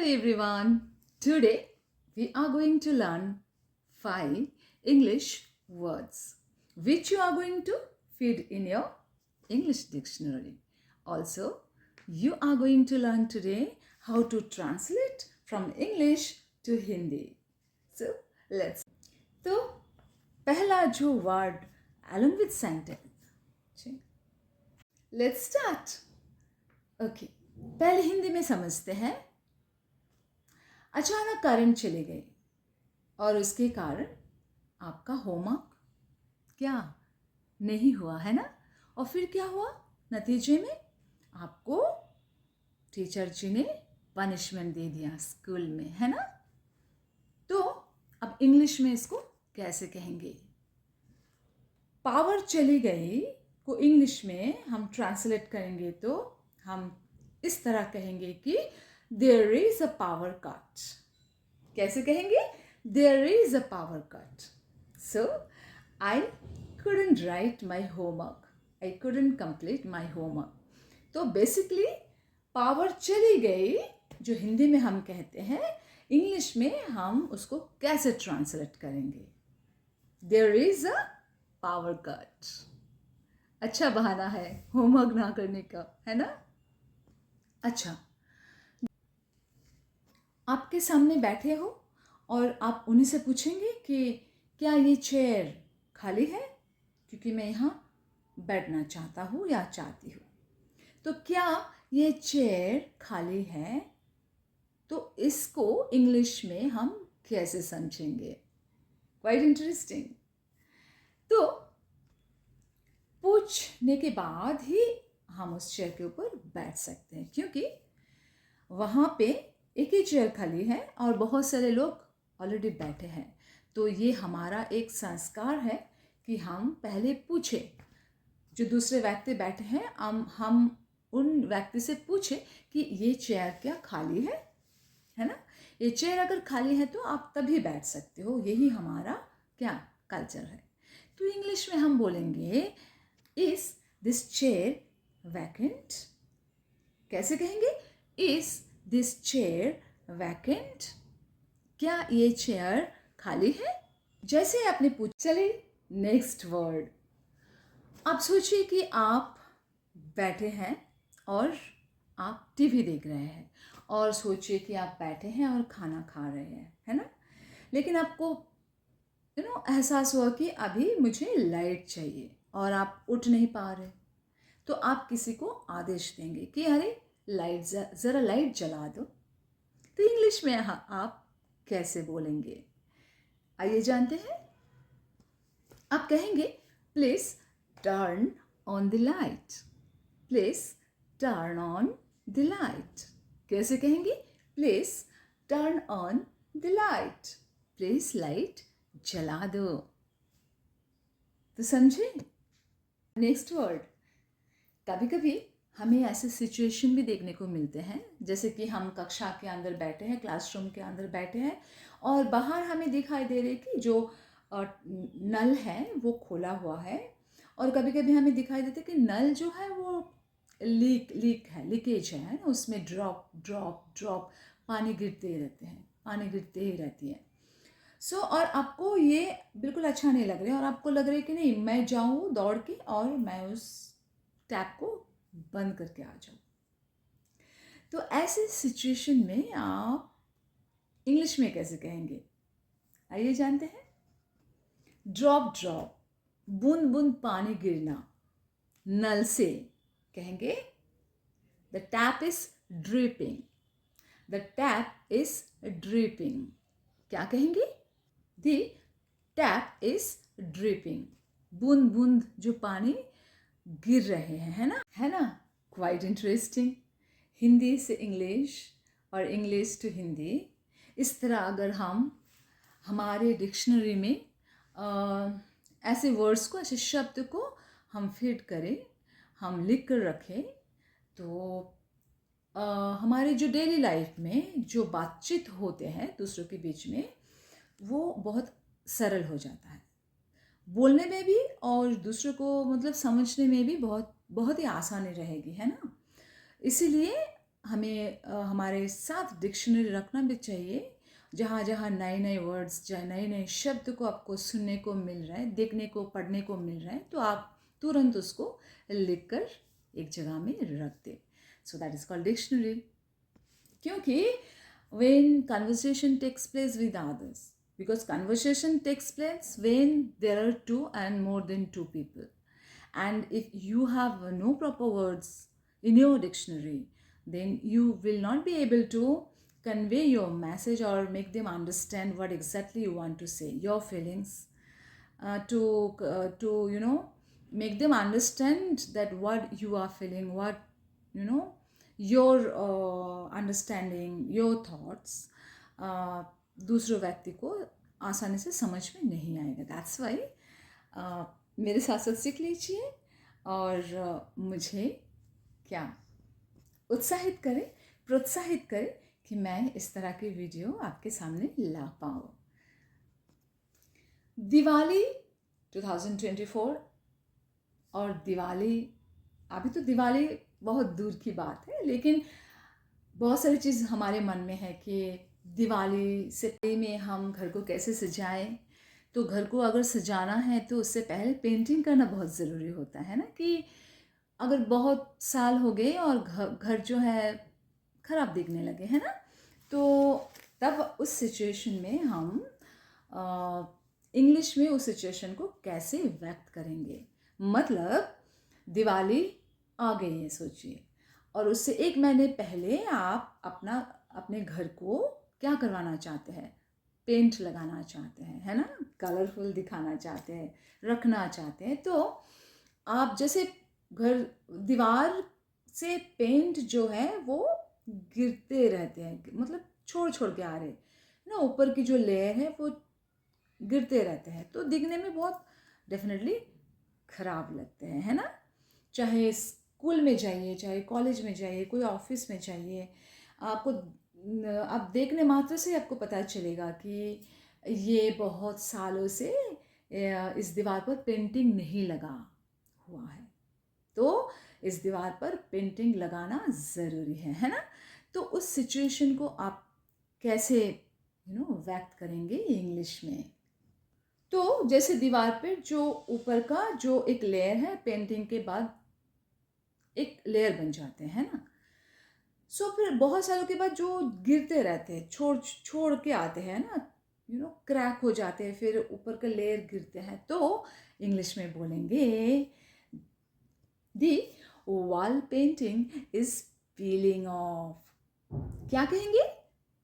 everyone. Today we are going to learn 5 English words which you are going to feed in your English dictionary. Also, you are going to learn today how to translate from English to Hindi. So, let's. तो पहला जो word along with sentence. Let's start. Okay. पहले हिंदी में समझते हैं. अचानक current चली गई और उसके कारण आपका होमवर्क क्या नहीं हुआ है ना. और फिर क्या हुआ नतीजे में आपको टीचर जी ने पनिशमेंट दे दिया स्कूल में, है ना. तो अब इंग्लिश में इसको कैसे कहेंगे. पावर चली गई को इंग्लिश में हम ट्रांसलेट करेंगे तो हम इस तरह कहेंगे कि there is a power cut. कैसे कहेंगे? There is a power cut. So, I couldn't write my homework. I couldn't complete my homework. तो बेसिकली पावर चली गई जो हिंदी में हम कहते हैं, इंग्लिश में हम उसको कैसे ट्रांसलेट करेंगे. There is a power cut. अच्छा बहाना है होमवर्क ना करने का, है ना. अच्छा, आपके सामने बैठे हो और आप उन्हीं से पूछेंगे कि क्या ये चेयर खाली है, क्योंकि मैं यहाँ बैठना चाहता हूँ या चाहती हूँ. तो क्या ये चेयर खाली है, तो इसको इंग्लिश में हम कैसे समझेंगे. Quite interesting. तो पूछने के बाद ही हम उस चेयर के ऊपर बैठ सकते हैं, क्योंकि वहाँ पे एक ही चेयर खाली है और बहुत सारे लोग ऑलरेडी बैठे हैं. तो ये हमारा एक संस्कार है कि हम पहले पूछें. जो दूसरे व्यक्ति बैठे हैं हम उन व्यक्ति से पूछें कि ये चेयर क्या खाली है ना. ये चेयर अगर खाली है तो आप तभी बैठ सकते हो. यही हमारा क्या कल्चर है. तो इंग्लिश में हम बोलेंगे इज दिस चेयर वैकेंट. कैसे कहेंगे? Is this chair vacant. क्या ये चेयर खाली है. जैसे आपने पूछा. चलिए नेक्स्ट वर्ड. आप सोचिए कि आप बैठे हैं और आप टीवी देख रहे हैं, और सोचिए कि आप बैठे हैं और खाना खा रहे हैं, है ना. लेकिन आपको एहसास हुआ कि अभी मुझे लाइट चाहिए और आप उठ नहीं पा रहे. तो आप किसी को आदेश देंगे कि अरे लाइट ज़रा लाइट जला दो. तो इंग्लिश में आप कैसे बोलेंगे, आइए जानते हैं. आप कहेंगे please turn on the light. Please turn on the light. कैसे कहेंगे? Please turn on the light. Please light जला दो. तो समझे. Next word. कभी कभी हमें ऐसे सिचुएशन भी देखने को मिलते हैं, जैसे कि हम कक्षा के अंदर बैठे हैं, क्लासरूम के अंदर बैठे हैं, और बाहर हमें दिखाई दे रही कि जो नल है वो खोला हुआ है, और कभी कभी हमें दिखाई देता है कि नल जो है वो लीकेज है. उसमें ड्रॉप ड्रॉप ड्रॉप पानी गिरते रहते हैं, पानी गिरते ही रहती है. सो और आपको ये बिल्कुल अच्छा नहीं लग रहा है, और आपको लग रहा है कि नहीं मैं जाऊँ दौड़ के और मैं उस टैप को बंद करके आ जाओ. तो ऐसे सिचुएशन में आप इंग्लिश में कैसे कहेंगे, आइए जानते हैं. ड्रॉप ड्रॉप, बूंद बूंद पानी गिरना नल से, कहेंगे the tap is dripping. The tap is dripping. क्या कहेंगे? The tap is dripping. बूंद बूंद जो पानी गिर रहे हैं, है ना. Quite interesting. हिंदी से इंग्लिश और इंग्लिश टू हिंदी. इस तरह अगर हम हमारे डिक्शनरी में ऐसे वर्ड्स को, ऐसे शब्द को हम फिट करें, हम लिख कर रखें, तो हमारे जो डेली लाइफ में जो बातचीत होते हैं दूसरों के बीच में, वो बहुत सरल हो जाता है. बोलने में भी और दूसरों को मतलब समझने में भी बहुत बहुत ही आसानी रहेगी, है ना. इसीलिए हमें हमारे साथ डिक्शनरी रखना भी चाहिए, जहाँ जहाँ नए नए वर्ड्स, जहाँ नए नए शब्द को आपको सुनने को मिल रहा है, देखने को, पढ़ने को मिल रहा है, तो आप तुरंत उसको लिख कर एक जगह में रख दें. So that is called dictionary. क्योंकि when conversation takes place with others, because conversation takes place when there are two and more than two people, and if you have no proper words in your dictionary, then you will not be able to convey your message or make them understand what exactly you want to say, your feelings, to make them understand that what you are feeling, what you know your understanding, your thoughts दूसरे व्यक्ति को आसानी से समझ में नहीं आएगा. That's why मेरे साथ साथ सीख लीजिए और मुझे क्या उत्साहित करें, प्रोत्साहित करें कि मैं इस तरह की वीडियो आपके सामने ला पाऊँ. दिवाली 2024 और दिवाली, अभी तो दिवाली बहुत दूर की बात है, लेकिन बहुत सारी चीज़ हमारे मन में है कि दिवाली से पहले में हम घर को कैसे सजाएं. तो घर को अगर सजाना है तो उससे पहले पेंटिंग करना बहुत ज़रूरी होता है ना, कि अगर बहुत साल हो गए और घर जो है ख़राब दिखने लगे, है ना, तो तब उस सिचुएशन में हम इंग्लिश में उस सिचुएशन को कैसे व्यक्त करेंगे. मतलब दिवाली आ गई है सोचिए, और उससे एक महीने पहले आप अपने घर को क्या करवाना चाहते हैं, पेंट लगाना चाहते हैं, है ना, कलरफुल दिखाना चाहते हैं, रखना चाहते हैं. तो आप जैसे घर दीवार से पेंट जो है वो गिरते रहते हैं, मतलब छोड़ छोड़ के आ रहे ना, ऊपर की जो लेयर है वो गिरते रहते हैं, तो दिखने में बहुत डेफिनेटली ख़राब लगते हैं, है ना. चाहे स्कूल में जाइए, चाहे कॉलेज में जाइए, कोई ऑफिस में जाइए, आपको आप देखने मात्र से आपको पता चलेगा कि ये बहुत सालों से इस दीवार पर पेंटिंग नहीं लगा हुआ है. तो इस दीवार पर पेंटिंग लगाना ज़रूरी है ना. तो उस सिचुएशन को आप कैसे व्यक्त करेंगे इंग्लिश में. तो जैसे दीवार पे जो ऊपर का जो एक लेयर है, पेंटिंग के बाद एक लेयर बन जाते हैं ना, सो फिर बहुत सालों के बाद जो गिरते रहते हैं, छोड़ छोड़ के आते हैं ना, क्रैक हो जाते हैं, फिर ऊपर का लेयर गिरते हैं. तो इंग्लिश में बोलेंगे the wall painting is piling of. क्या कहेंगे?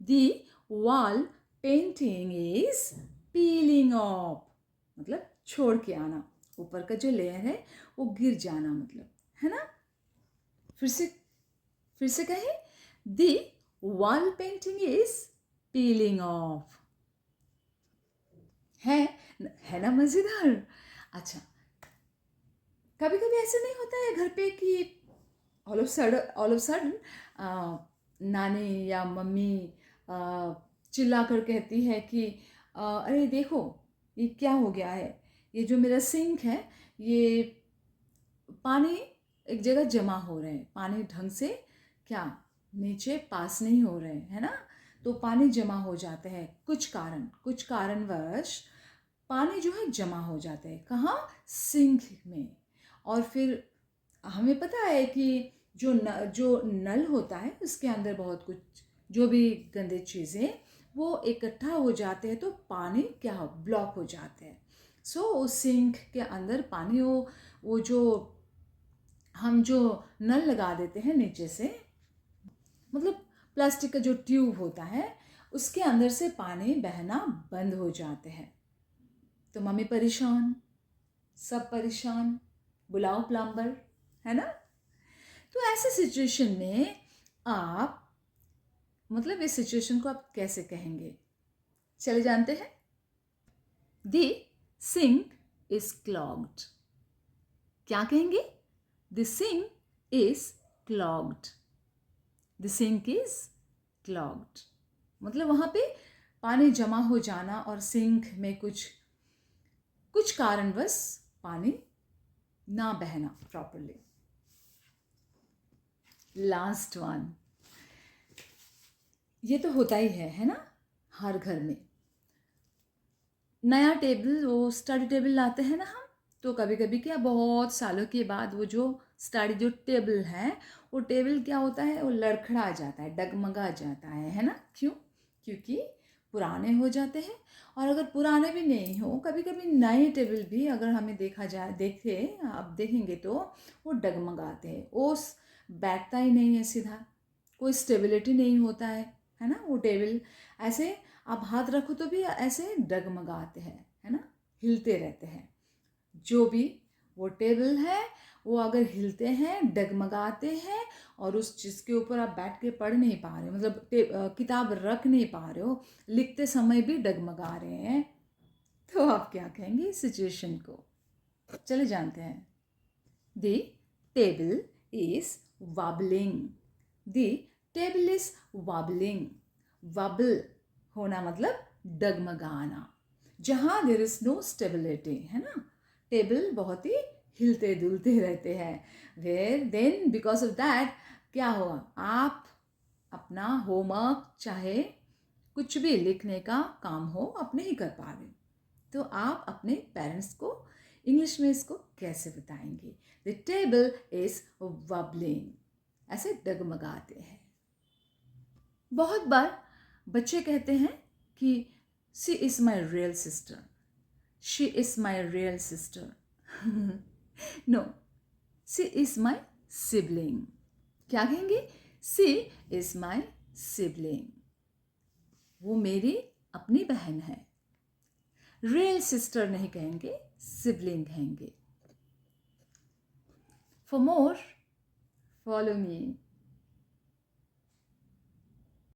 The wall painting is piling of, मतलब छोड़ के आना, ऊपर का जो लेयर है वो गिर जाना, मतलब, है ना. फिर से कहें, the wall painting is piling of. है ना मज़ेदार. अच्छा, कभी कभी ऐसे नहीं होता है घर पे कि ऑल ऑफ सडन नानी या मम्मी चिल्ला कर कहती है कि अरे देखो ये क्या हो गया है, ये जो मेरा सिंक है ये पानी एक जगह जमा हो रहे हैं, पानी ढंग से क्या नीचे पास नहीं हो रहे, है ना. तो पानी जमा हो जाते हैं, कुछ कारणवश पानी जो है जमा हो जाते हैं. कहाँ? सिंक में. और फिर हमें पता है कि जो नल होता है उसके अंदर बहुत कुछ जो भी गंदे चीज़ें वो इकट्ठा हो जाते हैं, तो पानी क्या ब्लॉक हो जाते हैं. सो उस सिंक के अंदर पानी वो जो हम जो नल लगा देते हैं नीचे से, मतलब प्लास्टिक का जो ट्यूब होता है उसके अंदर से पानी बहना बंद हो जाते हैं. तो मम्मी परेशान, सब परेशान, बुलाओ प्लम्बर, है ना. तो ऐसे सिचुएशन में आप मतलब इस सिचुएशन को आप कैसे कहेंगे, चले जानते हैं. The sink is clogged. क्या कहेंगे? The sink is clogged. The sink is clogged मतलब वहाँ पे पानी जमा हो जाना और सिंक में कुछ कारणवश पानी ना बहना प्रॉपरली. लास्ट वन, ये तो होता ही है ना, हर घर में। नया टेबल, वो स्टडी टेबल लाते हैं ना हम, तो कभी कभी क्या बहुत सालों के बाद वो जो स्टडी जो टेबल है, वो टेबल क्या होता है, वो लड़खड़ा जाता है, डगमगा जाता है ना। क्यों? क्योंकि पुराने हो जाते हैं। और अगर पुराने भी नहीं हो, कभी कभी नए टेबल भी अगर हमें देखा जाए, देखे आप देखेंगे तो वो डगमगाते हैं, वो बैठता ही नहीं है सीधा, कोई स्टेबिलिटी नहीं होता है ना वो टेबल। ऐसे आप हाथ रखो तो भी ऐसे डगमगाते हैं, है ना, हिलते रहते हैं। जो भी वो टेबल है, वो अगर हिलते हैं, डगमगाते हैं, और उस चीज़ के ऊपर आप बैठ के पढ़ नहीं पा रहे हो, मतलब किताब रख नहीं पा रहे हो, लिखते समय भी डगमगा रहे हैं, तो आप क्या कहेंगे इस सिचुएशन को? चले जानते हैं। The table is wobbling. The table is wobbling. Wobble होना मतलब डगमगाना, जहाँ देर इज नो स्टेबिलिटी, है ना। टेबल बहुत ही हिलते डुलते रहते हैं। Where then because of that क्या हुआ, आप अपना होमवर्क चाहे कुछ भी लिखने का काम हो, आप नहीं कर पा रहे, तो आप अपने पेरेंट्स को इंग्लिश में इसको कैसे बताएंगे? द टेबल इज वबलिंग, ऐसे डगमगाते हैं। बहुत बार बच्चे कहते हैं कि she is my real sister, she is my real sister. No, she is my sibling. क्या कहेंगे? शी इज़ माई सिबलिंग, वो मेरी अपनी बहन है। रियल सिस्टर नहीं कहेंगे, सिबलिंग कहेंगे। For more, follow me.